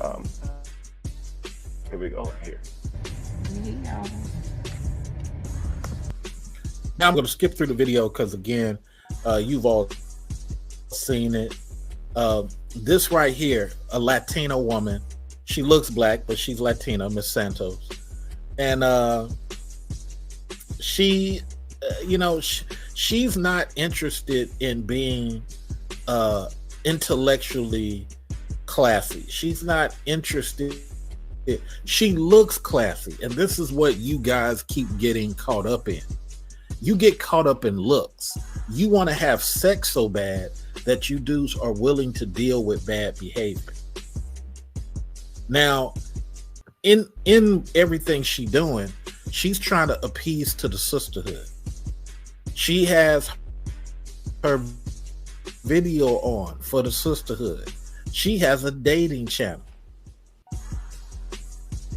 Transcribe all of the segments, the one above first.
Um, Here we go, right here. Now I'm going to skip through the video because, again, you've all seen it. This right here, a Latina woman. She looks black, but she's Latina, Miss Santos. And she, she's not interested in being intellectually classy. She's not interested. She looks classy. And this is what you guys keep getting caught up in. You get caught up in looks. You want to have sex so bad that you dudes are willing to deal with bad behavior. Now, in everything she's doing, she's trying to appease to the sisterhood. She has her video on for the sisterhood. She has a dating channel.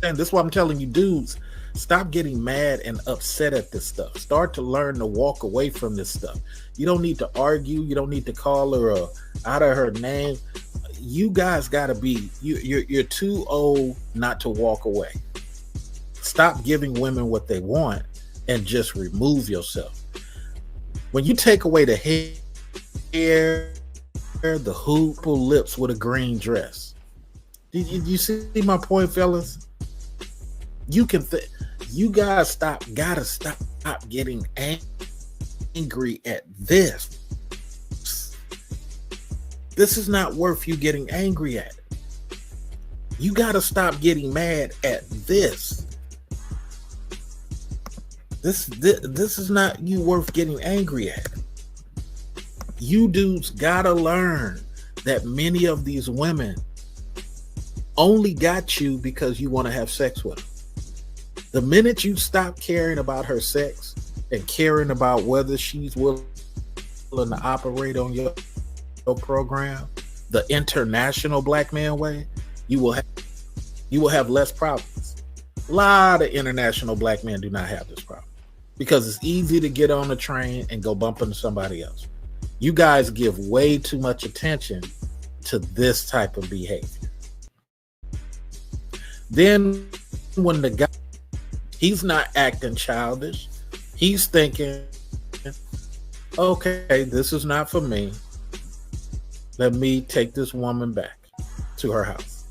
And this is why I'm telling you, dudes, stop getting mad and upset at this stuff. Start to learn to walk away from this stuff. You don't need to argue. You don't need to call her out of her name. You guys gotta be, you're too old not to walk away. Stop giving women what they want and just remove yourself. When you take away the hair, the hoopable lips with a green dress. Did you see my point, fellas? You can you guys gotta stop getting angry at this. This is not worth you getting angry at. You gotta stop getting mad at this. This is not you worth getting angry at. You dudes gotta learn that many of these women only got you because you want to have sex with them. The minute you stop caring about her sex and caring about whether she's willing to operate on your program, the international black man way, you will have less problems. A lot of international black men do not have this problem because it's easy to get on a train and go bump into somebody else. You guys give way too much attention to this type of behavior. Then when the guy, he's not acting childish. He's thinking, okay, this is not for me. Let me take this woman back to her house.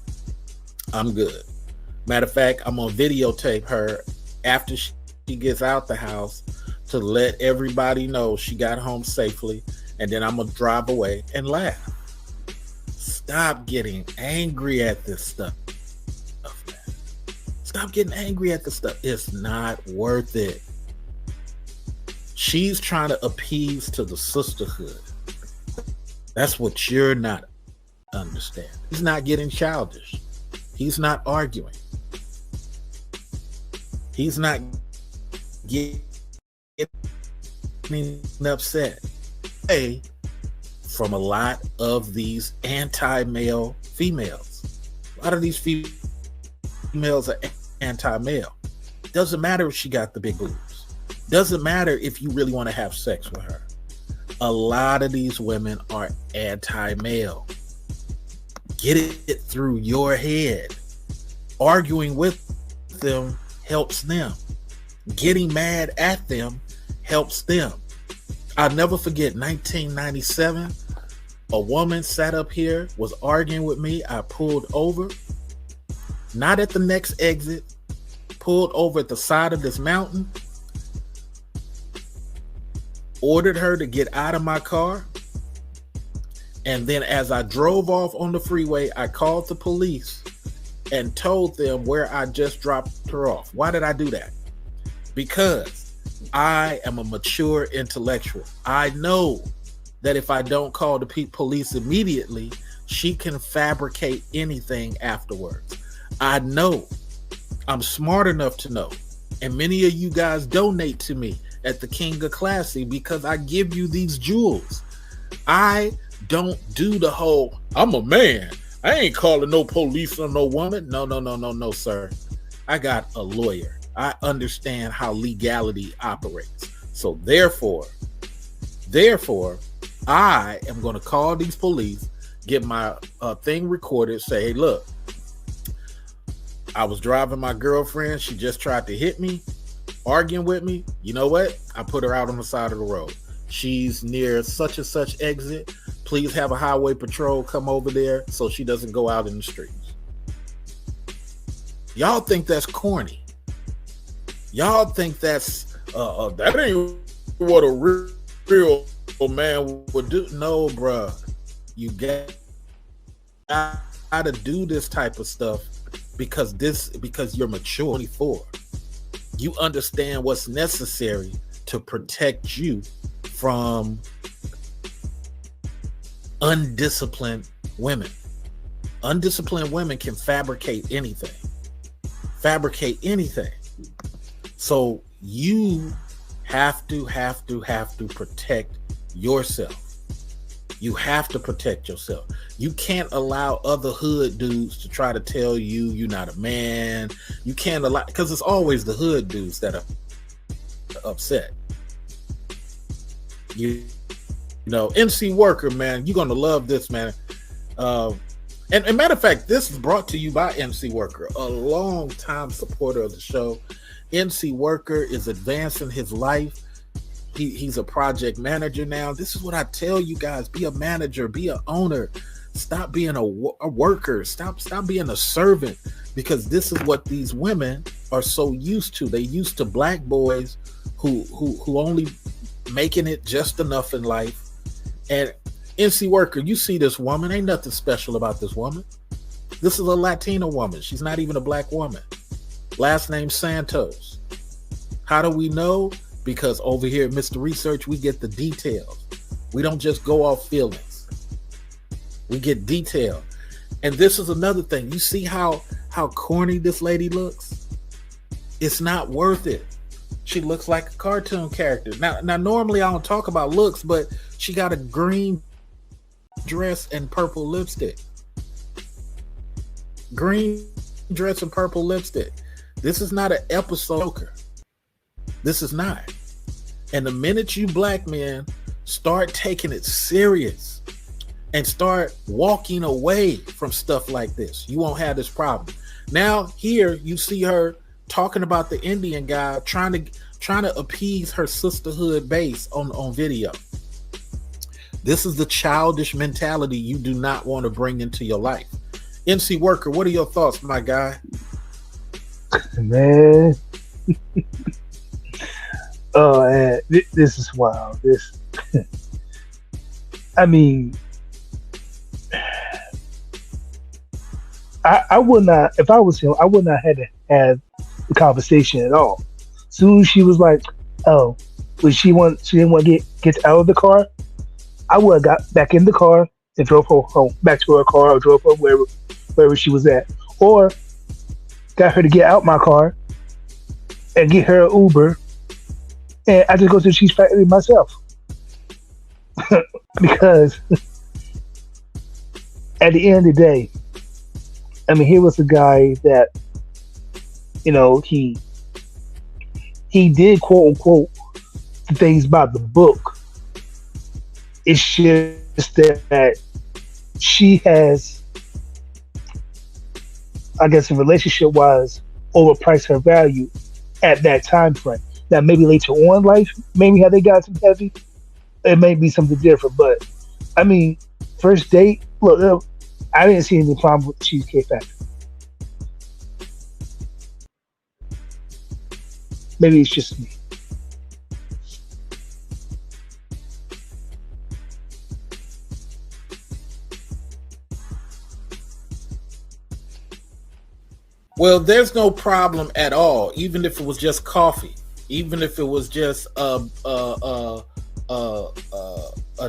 I'm good. Matter of fact, I'm gonna videotape her after she gets out the house to let everybody know she got home safely, and then I'm gonna drive away and laugh. Stop getting angry at this stuff. Stop getting angry at the stuff. It's not worth it. She's trying to appease to the sisterhood. That's what you're not understanding. He's not getting childish. He's not arguing. He's not getting upset. Hey, from a lot of these anti-male females. A lot of these females are anti-male. Doesn't matter if she got the big boobs. Doesn't matter if you really want to have sex with her. A lot of these women are anti-male. Get it through your head. Arguing with them helps them. Getting mad at them helps them. I'll never forget 1997. A woman sat up here, was arguing with me. I pulled over. Not at the next exit, pulled over at the side of this mountain, ordered her to get out of my car, and then as I drove off on the freeway, I called the police and told them where I just dropped her off. Why did I do that? Because I am a mature intellectual. I know that if I don't call the police immediately, she can fabricate anything afterwards. I know. I'm smart enough to know. And many of you guys donate to me at the King of Classy because I give you these jewels. I don't do the whole, I'm a man. I ain't calling no police on no woman. No, sir. I got a lawyer. I understand how legality operates. So therefore, I am going to call these police, get my thing recorded, say, hey, look, I was driving my girlfriend. She just tried to hit me, arguing with me. You know what? I put her out on the side of the road. She's near such and such exit. Please have a highway patrol come over there so she doesn't go out in the streets. Y'all think that's corny. Y'all think that's that ain't what a real man would do. No, bruh. You gotta do this type of stuff because you're mature. 24. You understand what's necessary to protect you from undisciplined women. Undisciplined women can fabricate anything. So you have to protect yourself. You have to protect yourself. You can't allow other hood dudes to try to tell you you're not a man. You can't allow, because it's always the hood dudes that are upset. You know, MC Worker, man, you're gonna love this, man. And matter of fact, this is brought to you by MC Worker, a long time supporter of the show. MC Worker is advancing his life. He's a project manager now. This is what I tell you guys: be a manager, be an owner. Stop being a worker. Stop being a servant, because this is what these women are so used to. They used to black boys who only making it just enough in life. And MC Worker, you see this woman, ain't nothing special about this woman. This is a Latina woman. She's not even a black woman. Last name Santos. How do we know? Because over here at Mr. Research, we get the details. We don't just go off feelings. We get detail. And this is another thing. You see how corny this lady looks? It's not worth it. She looks like a cartoon character. Now normally I don't talk about looks, but she got a green dress and purple lipstick. Green dress and purple lipstick. This is not an episode Joker. This is not. And the minute you black men start taking it serious and start walking away from stuff like this, you won't have this problem. Now here you see her talking about the Indian guy, trying to appease her sisterhood base on video. This is the childish mentality you do not want to bring into your life. MC Worker, what are your thoughts, my guy? Man. Oh, man. This is wild. I mean, I would not, if I was him, I would not have to have the conversation at all. Soon as she was like, oh, she didn't want to get out of the car, I would have got back in the car and drove her home, back to her car, or drove her wherever she was at. Or got her to get out my car and get her an Uber, and I just go to the cheese factory myself. Because at the end of the day, I mean, here was a guy that, you know, he did quote unquote the things about the book. It's just that she has, I guess, in relationship wise, overpriced her value at that time frame. Now, maybe later on in life, maybe how they got some heavy, it may be something different. But I mean, first date, look, I didn't see any problem with the Cheesecake Factory. Maybe it's just me. Well, there's no problem at all, even if it was just coffee, even if it was just a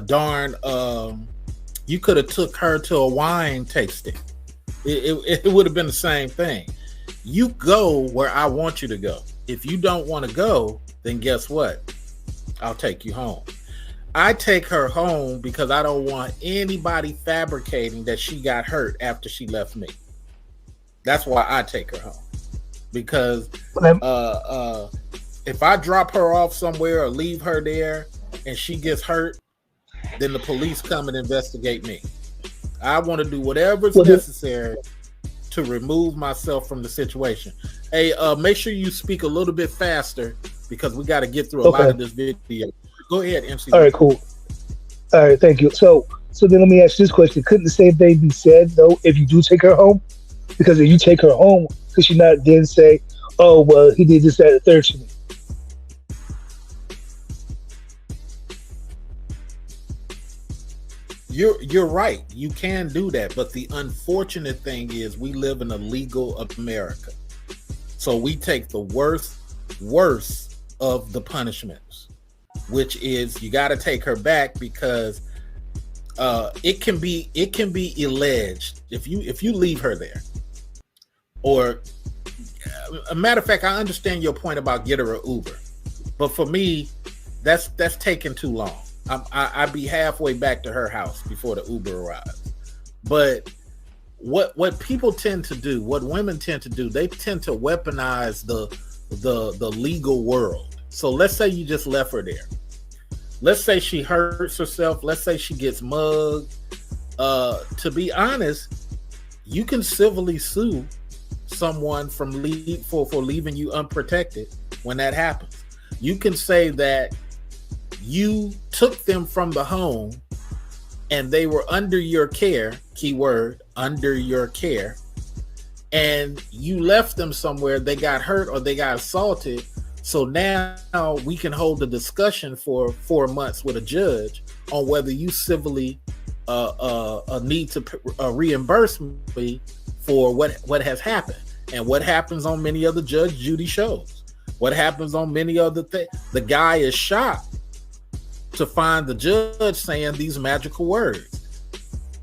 darn. You could have took her to a wine tasting. It would have been the same thing. You go where I want you to go. If you don't want to go, then guess what? I'll take you home. I take her home because I don't want anybody fabricating that she got hurt after she left me. That's why I take her home. Because if I drop her off somewhere or leave her there and she gets hurt, then the police come and investigate me. I want to do whatever's Well, necessary to remove myself from the situation. Hey, make sure you speak a little bit faster because we got to get through a lot of this video. Go ahead, MC. All right, cool. All right, thank you. So then let me ask you this question: couldn't the same thing be said though if you do take her home? Because if you take her home, could you not then say, "Oh, well, he did this, that, and the third to me"? You're right. You can do that, but the unfortunate thing is we live in a legal America, so we take the worst of the punishments, which is you got to take her back because it can be alleged if you leave her there, or a matter of fact, I understand your point about get her an Uber, but for me, that's taking too long. I'd be halfway back to her house before the Uber arrives. But what people tend to do, what women tend to do, they tend to weaponize the legal world. So let's say you just left her there. Let's say she hurts herself. Let's say she gets mugged. To be honest, you can civilly sue someone for leaving you unprotected when that happens. You can say that you took them from the home and they were under your care, keyword, under your care, and you left them somewhere, they got hurt or they got assaulted. So now we can hold a discussion for 4 months with a judge on whether you civilly need to reimburse me for what has happened. And what happens on many other Judge Judy shows. What happens on many other things. The guy is shocked to find the judge saying these magical words.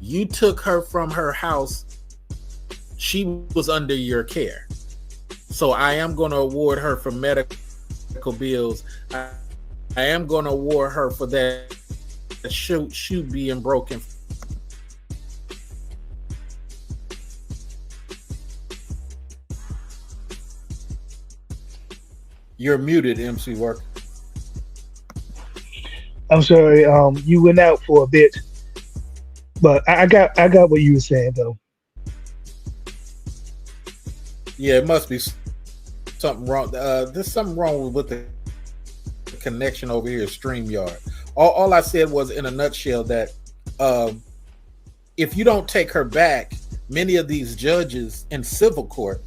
You took her from her house. She was under your care. So I am going to award her for medical bills. I am going to award her for that shoe being broken. You're muted, MC Work. I'm sorry, you went out for a bit, but I got what you were saying though. Yeah, it must be something wrong. There's something wrong with the connection over here at StreamYard. All I said was in a nutshell that if you don't take her back, many of these judges in civil court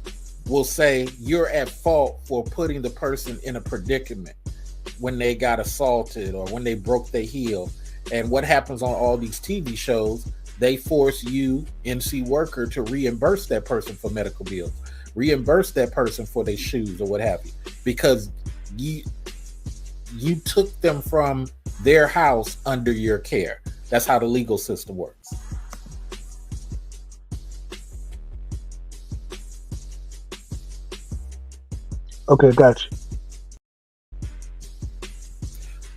will say you're at fault for putting the person in a predicament when they got assaulted or when they broke their heel. And what happens on all these TV shows, they force you, MC Worker, to reimburse that person for medical bills, reimburse that person for their shoes or what have you, because you took them from their house under your care. That's how the legal system works. Okay, gotcha.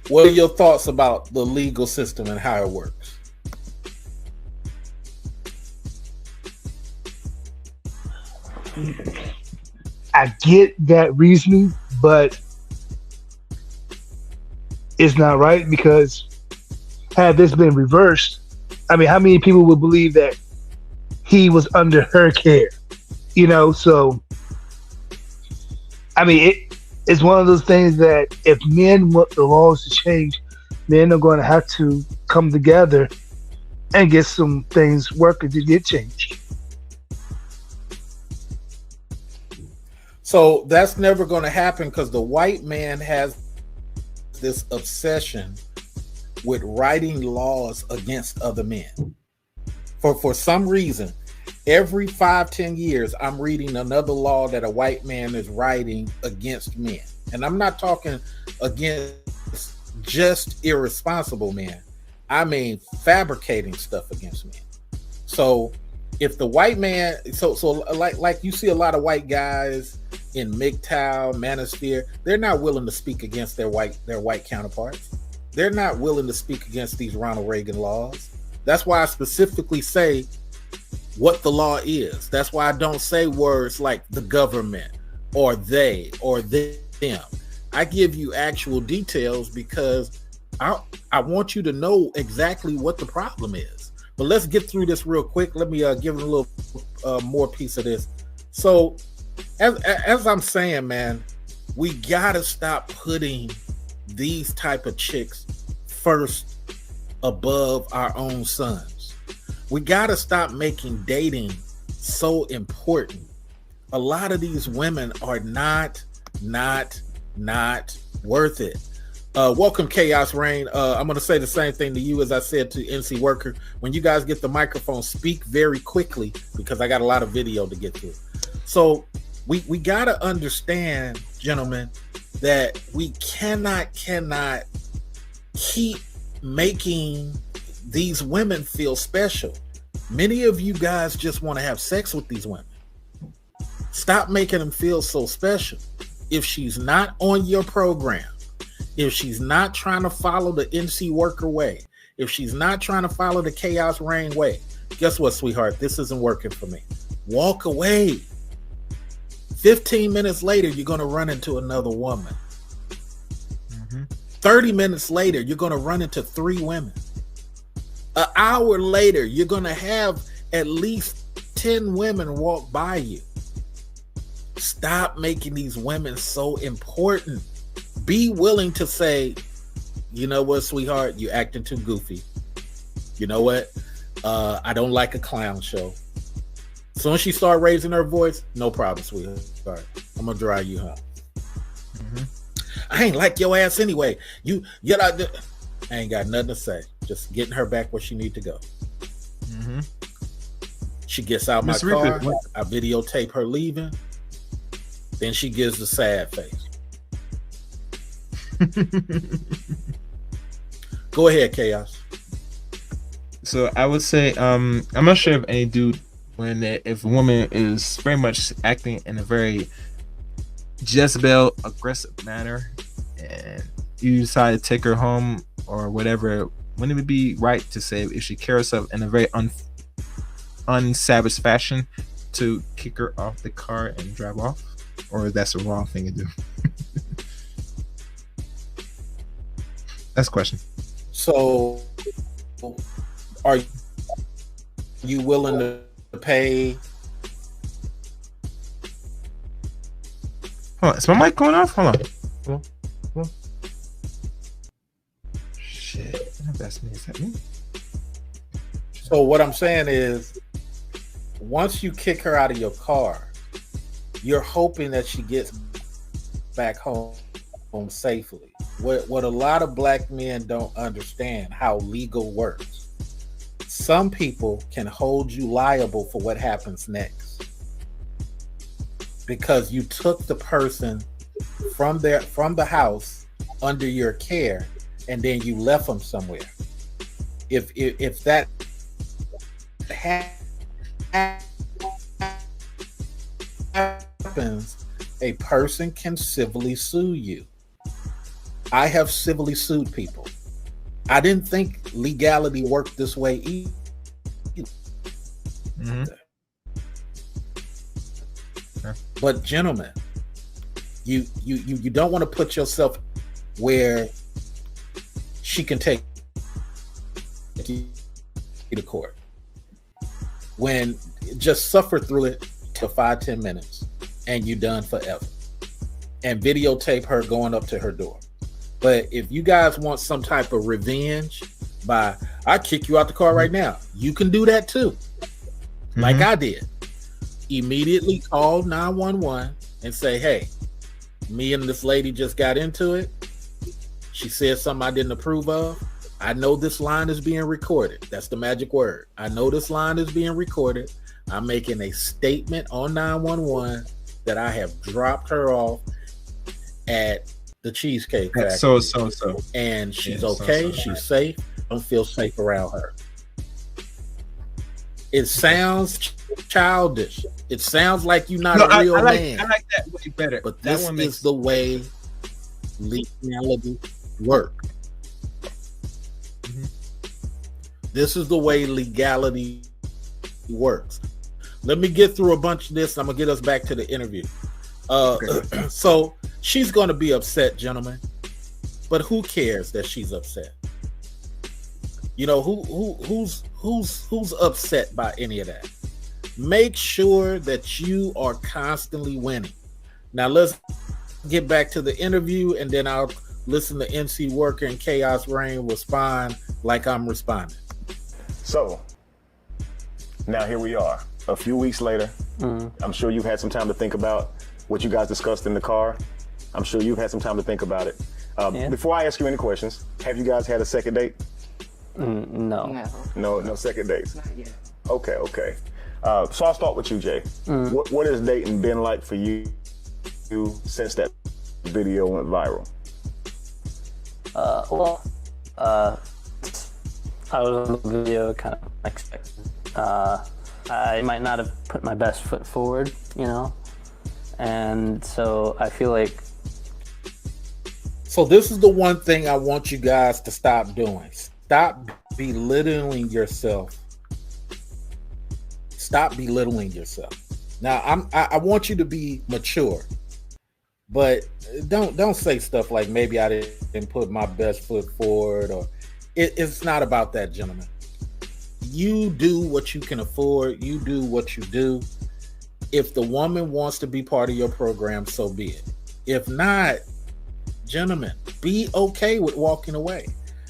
What are your thoughts about the legal system and how it works? I get that reasoning, but it's not right because had this been reversed, I mean, how many people would believe that he was under her care? So I mean, it's one of those things that if men want the laws to change, men are going to have to come together and get some things working to get changed. So that's never going to happen because the white man has this obsession with writing laws against other men. For some reason, every 5-10 years, I'm reading another law that a white man is writing against men. And I'm not talking against just irresponsible men. I mean, fabricating stuff against men. So if the white man, so like you see a lot of white guys in MGTOW, Manosphere, they're not willing to speak against their white counterparts. They're not willing to speak against these Ronald Reagan laws. That's why I specifically say what the law is. That's why I don't say words like the government or they or them. I give you actual details because I want you to know exactly what the problem is. But let's get through this real quick. Let me give it a little more piece of this. So, as I'm saying, man, we gotta stop putting these type of chicks first above our own sons. We gotta stop making dating so important. A lot of these women are not worth it. Welcome, Chaos Rain. I'm going to say the same thing to you as I said to NC Worker. When you guys get the microphone, speak very quickly because I got a lot of video to get through. So we got to understand, gentlemen, that we cannot keep making these women feel special. Many of you guys just want to have sex with these women. Stop making them feel so special. If she's not on your program, if she's not trying to follow the NC Worker way, if she's not trying to follow the Chaos Rain way, guess what, sweetheart? This isn't working for me. Walk away. 15 minutes later, you're going to run into another woman. 30 minutes later, you're going to run into 3 women. An hour later, you're going to have at least 10 women walk by you. Stop making these women so important. Be willing to say, you know what, sweetheart, you're acting too goofy. You know what? I don't like a clown show. As soon as she start raising her voice, no problem, sweetheart. I'm gonna drive you home. I ain't like your ass anyway. I ain't got nothing to say. Just getting her back where she need to go. She gets out my car. I videotape her leaving. Then she gives the sad face. Go ahead, Chaos. So I would say, I'm not sure if any dude, if a woman is very much acting in a very Jezebel aggressive manner, and you decide to take her home or whatever, wouldn't it be right to say, if she carries herself in a very unsavage fashion, to kick her off the car and drive off? Or that's the wrong thing to do? That's a question. So, are you willing to pay? Hold on, is my mic going off? Hold on. Shit, that's me. Is that me? So what I'm saying is, once you kick her out of your car, you're hoping that she gets back home safely. What a lot of black men don't understand how legal works. Some people can hold you liable for what happens next because you took the person from the house under your care and then you left them somewhere. If that happens, a person can civilly sue you. I have civilly sued people. I didn't think legality worked this way either. But gentlemen, you don't want to put yourself where she can take you to court. When just suffer through it to 5-10 minutes and you done forever, and videotape her going up to her door. But if you guys want some type of revenge by, I kick you out the car right now, you can do that too. Like I did. Immediately call 911 and say, hey, me and this lady just got into it. She said something I didn't approve of. I know this line is being recorded. That's the magic word. I know this line is being recorded. I'm making a statement on 911 that I have dropped her off at the Cheesecake Factory. So. And she's okay. She's safe. I don't feel safe around her. It sounds childish. It sounds like you're not a real man. I like that way better. But this is the way legality works. This is the way legality works. Let me get through a bunch of this. I'm gonna get us back to the interview. So she's gonna be upset, gentlemen. But who cares that she's upset? You know, who's upset by any of that? Make sure that you are constantly winning. Now let's get back to the interview, and then I'll listen to MC Worker and Chaos Reign respond like I'm responding. So now here we are, a few weeks later. I'm sure you've had some time to think about what you guys discussed in the car. I'm sure you've had some time to think about it. Before I ask you any questions, have you guys had a second date? No. No second dates. Not yet. Okay. So I'll start with you, Jay. What has dating been like for you since that video went viral? I was on the video kind of expecting. I might not have put my best foot forward, you know? And so I feel like... So this is the one thing I want you guys to stop doing. Stop belittling yourself. Stop belittling yourself. Now, I want you to be mature, but don't say stuff like maybe I didn't put my best foot forward, or it's not about that, gentlemen. You do what you can afford. You do what you do. If the woman wants to be part of your program, so be it. If not, gentlemen, be okay with walking away.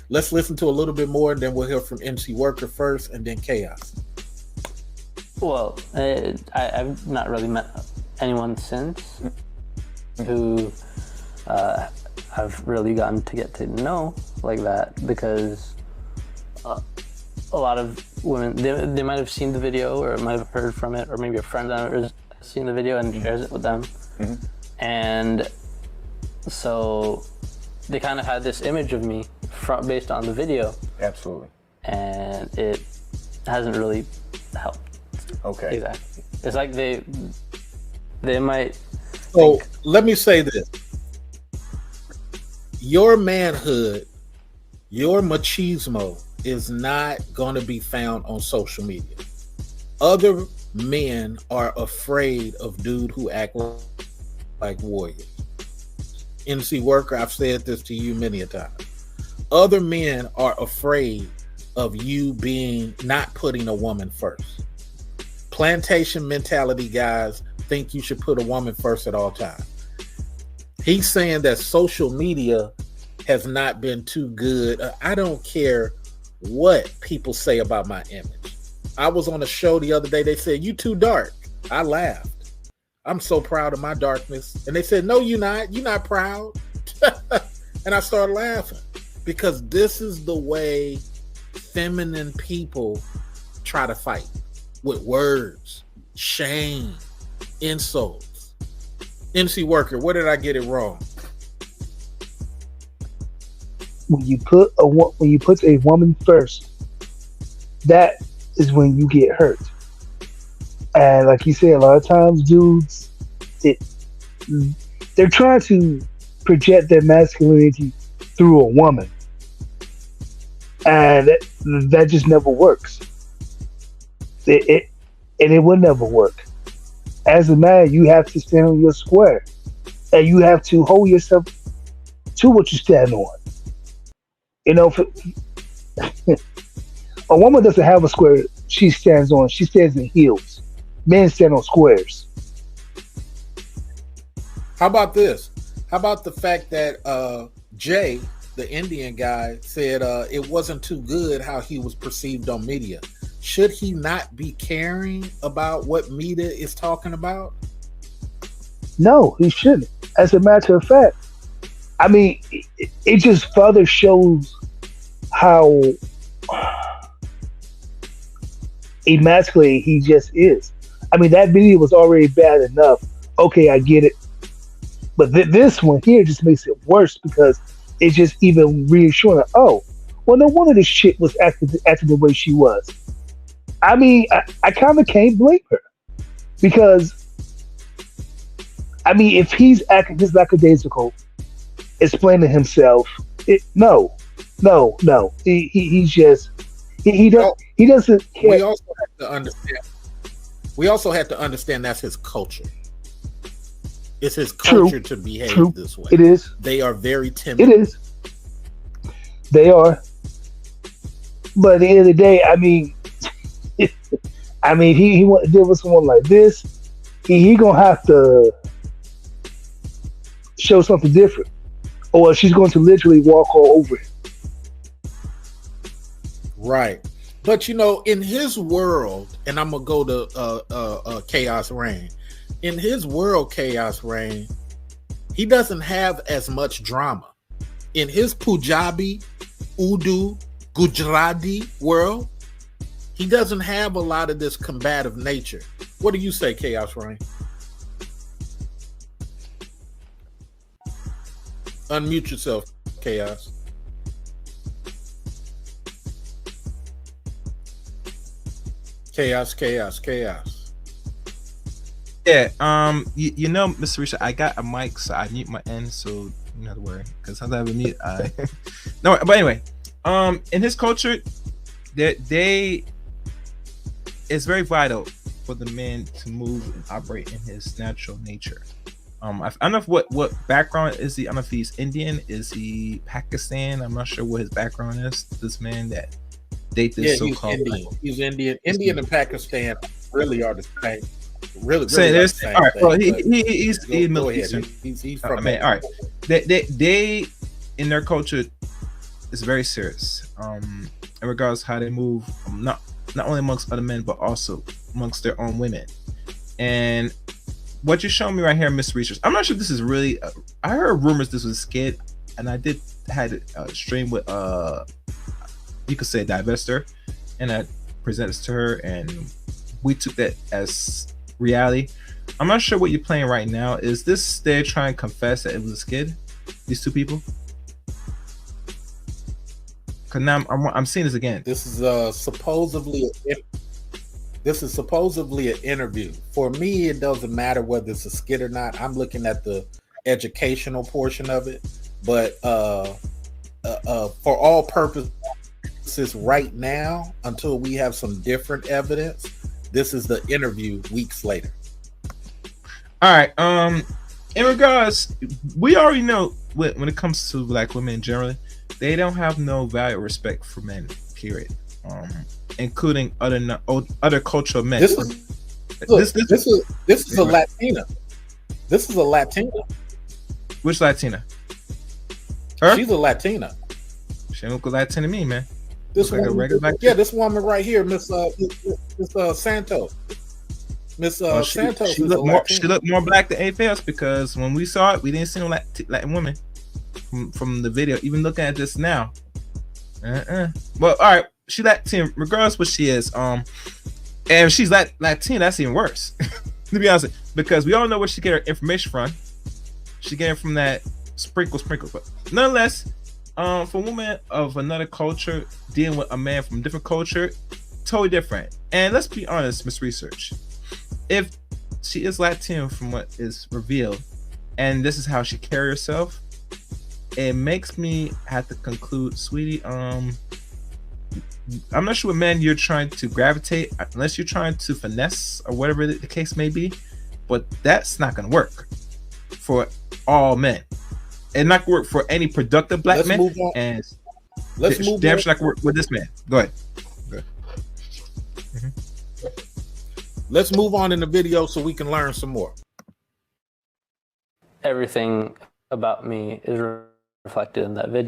Let's listen to a little bit more, and then we'll hear from MC Worker first, and then Chaos. Well, I've not really met anyone since who I've really gotten to get to know like that, because a lot of women, they might have seen the video or might have heard from it, or maybe a friend has seen the video and shares it with them. And so they kind of had this image of me based on the video. Absolutely. And it hasn't really helped. Okay. Exactly. It's like they might. So let me say this. Your manhood, your machismo is not going to be found on social media. Other men are afraid of dudes who act like warriors. MC Worker, I've said this to you many a time. Other men are afraid of you not putting a woman first. Plantation mentality guys think you should put a woman first at all times. He's saying that social media has not been too good. I don't care what people say about my image. I was on a show the other day. They said, "You too dark." I laughed. I'm so proud of my darkness. And they said, "No, you're not. You're not proud." And I started laughing, because this is the way feminine people try to fight. With words, shame, insults. MC Worker, where did I get it wrong? When you put a woman first, that is when you get hurt. And like you said, a lot of times dudes, they're trying to project their masculinity through a woman, and that just never works. It will never work. As a man, you have to stand on your square, and you have to hold yourself to what you stand on. You know, a woman doesn't have a square she stands on. She stands in heels. Men stand on squares. How about this? How about the fact that Jay, the Indian guy, said it wasn't too good how he was perceived on media? Should he not be caring about what media is talking about? No, he shouldn't. As a matter of fact, I mean, it just further shows how emasculated he just is. I mean, that video was already bad enough. Okay, I get it. But this one here just makes it worse, because it's just even reassuring. Oh, well, no wonder this shit was acting the way she was. I mean, I kind of can't blame her, because, I mean, if he's acting this lackadaisical, explaining himself, no. He doesn't care. We also have to understand that's his culture. It's his culture to behave this way. It is. They are very timid. It is. They are. But at the end of the day, I mean, I mean, he want to deal with someone like this. He gonna have to show something different, or she's going to literally walk all over him. Right. But you know, in his world, and I'm gonna go to Chaos Reign. In his world, Chaos Reign, he doesn't have as much drama. In his Pujabi, Urdu, Gujarati world, he doesn't have a lot of this combative nature. What do you say, Chaos Reign? Unmute yourself, Chaos. Chaos. Yeah, you know, Mr. Richard, I got a mic, so I mute my end, so you don't have to worry. Because sometimes I have a mute. No, but anyway, in his culture, they it's very vital for the man to move and operate in his natural nature. I don't know what background is he. I don't know if he's Indian, is he Pakistan? I'm not sure what his background is. This man that date this so-called Indian. He's Indian. Indian and Pakistan really are the same. Really so are the there's same all right. thing, Well, but he's go Middle ahead. Eastern. He's from Man, all right. They in their culture is very serious. In regards to how they move, not only amongst other men but also amongst their own women. And what you're showing me right here, Miss Research, I'm not sure if this is really. I heard rumors this was a skit, and I had a stream with you could say Divester, and I presented it to her, and we took that as reality. I'm not sure what you're playing right now. Is this they're trying to confess that it was a skit? These two people? Cause now I'm seeing this again. This is supposedly an interview. For me, it doesn't matter whether it's a skit or not. I'm looking at the educational portion of it, but for all purposes right now, until we have some different evidence, this is the interview weeks later. All right. In regards, we already know when it comes to black women generally, they don't have no value or respect for men. Period. Including other cultural men. This is a Latina. This is a Latina. Which Latina? Her? She's a Latina. She don't look Latina to me, man. This like woman, a regular black this woman right here, Miss Santos. Miss Santos. She looked more black than anything else, because when we saw it, we didn't see no Latin woman from the video. Even looking at this now. Well, all right, she Latin regardless what she is. And if she's Latina, that's even worse. To be honest, because we all know where she get her information from. She get it from that sprinkle. But nonetheless, for a woman of another culture dealing with a man from a different culture, totally different. And let's be honest, Miss Research, if she is Latina from what is revealed, and this is how she carry herself, it makes me have to conclude, sweetie, I'm not sure what man you're trying to gravitate, unless you're trying to finesse or whatever the case may be, but that's not going to work for all men. It's not going to work for any productive black men. And let's move damn on. sure not going to work with this man. Go ahead. Let's move on in the video so we can learn some more. Everything about me is reflected in that video.